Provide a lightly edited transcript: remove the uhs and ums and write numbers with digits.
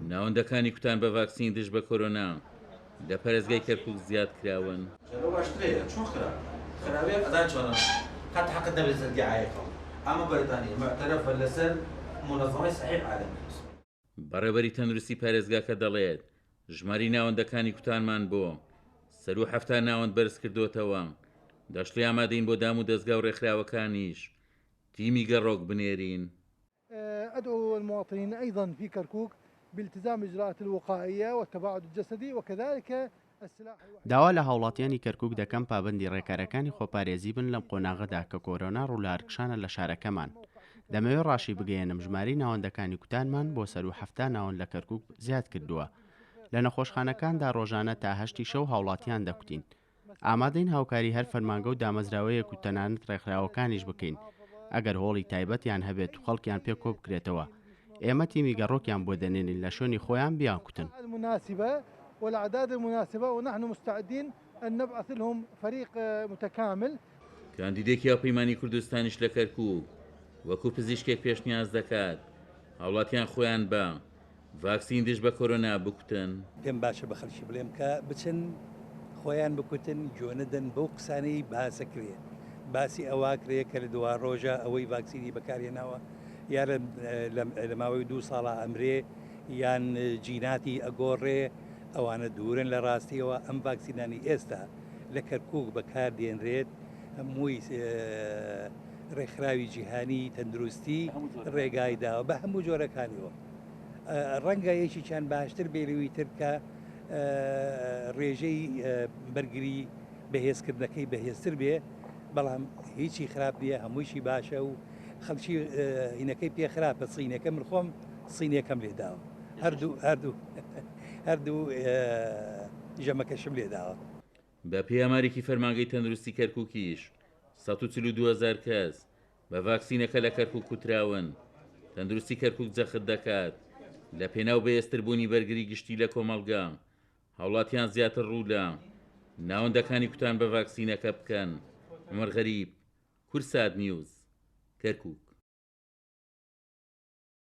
ناوەندەکانی کوتان بە ڤاکسین دژ بە کۆرۆنا لە پەرێزگای کەرکووک زیاد کراون. باشترەیە چۆن خراپێ ئەدان چۆنە قەت حەقت دەبێت دیعایەکەڵ ئەمە بەریتانیا معتەرەفە لەسەر منەظەمەی صحیح عالەمی. بەڕێبەری تەندروستی پارێزگاکە دەڵێت ژماری ناوەندەکانی کوتانمان بۆ سەر و هەفتە ناوەند بەرز کردوتەوە. دەشتی ئامادەین بۆ دام و دەستگا و ڕێکخراوەکانیش تیمی گەڕۆک بنێرین. أدعو المواطنين أيضا في كركوك بالتزام الإجراءات الوقائية والتباعد الجسدي وكذلك السلاح. داوا لە هاوڵاتیانی کەرکوک دەکەم پابندی ڕێکارەکانی خۆپارێزی بن لەم قۆناغەدا کە کۆرۆنا ڕوولارکشانە لە شارەکەمان. دەمەوێت ڕاشی بگەێنم ژماری ناوەندەکانی کوتانمان بۆ سەر و هەفتە ناوەند لە کەرکوک زیاد کردووە. لە نەخۆشخانەکاندا ڕۆژانە تا 8 شەو هاوڵاتیان دەکوتین. ئامادەین هاوکاری هەر فەرمانگە و دامەزراوەیەک و تەنانەت ڕێکخراوەکانیش بکەین ئەگەر هۆڵی تایبەتیان هەبێت و خەڵکیان پێکۆ بکرێتەوە. ئێمە تیمی گەڕۆکیان بۆ دەنێنین لە شوێنی خۆیان بیان کوتن. والأعداد المناسبة ونحن مستعدين أن نبعث لهم فريق متكامل. کاندیدێکی هاوپەیمانی کوردستانیش لە کەرکووک وەکو پزیشکێک پێشنیاز دەکات هاوڵاتیان خۆیان بە ڤاکسین دژ بە کۆرۆنا بکوتن. پێم باشە بە خەڵکی بڵێم کە بچن خۆیان بکوتن جۆنەدەن بەو قسانەی باسەکرێ باسی ئەواکرێ کە لە دوا ڕۆژە ئەوەی ڤاکسینی بەکارێناوە یا لە ماوەی 2 ساڵە ئەمرێ یان جیناتی ئەگۆڕێ ئەوانە دوورن لە ڕاستیەوە. ئەم ڤاکسینانی ئێستا لە کەرکووک بەکار دێنرێت هەمووی ڕێکخراوی جیهانی تەندروستی ڕێگای داوە بە هەموو جۆرەکانیەوە. ڕەنگە یەکیان باشتر بێلوی ترکە ڕێژەی بەرگری بەهێزکردنەکەی بەهێزتر بێ بەڵام هیچی خراپ نیە هەموویشی باشە و خەڵکی هینەکەی پێ خراپە سینەکە من خۆم سینێکەم لێداوە هەردوو ژەمەکەشم لێداوە. بە پێیامارێکی فەرمانگەی تەندروستی کەرکووکیش 142,000 کەس بە ڤاکسینەکە لە کەرکووک کوتراون. تەندروستی کەرکووک جەخت دەکات لە پێناو بەهێزتربوونی بەرگری گشتی لە کۆمەڵگا هاوڵاتیان زیاتر ڕوو لە ناوەندەکانی کوتان بە ڤاکسینەکە بکەن. عومەر غەریب، کورسات نیوز، کەرکووک.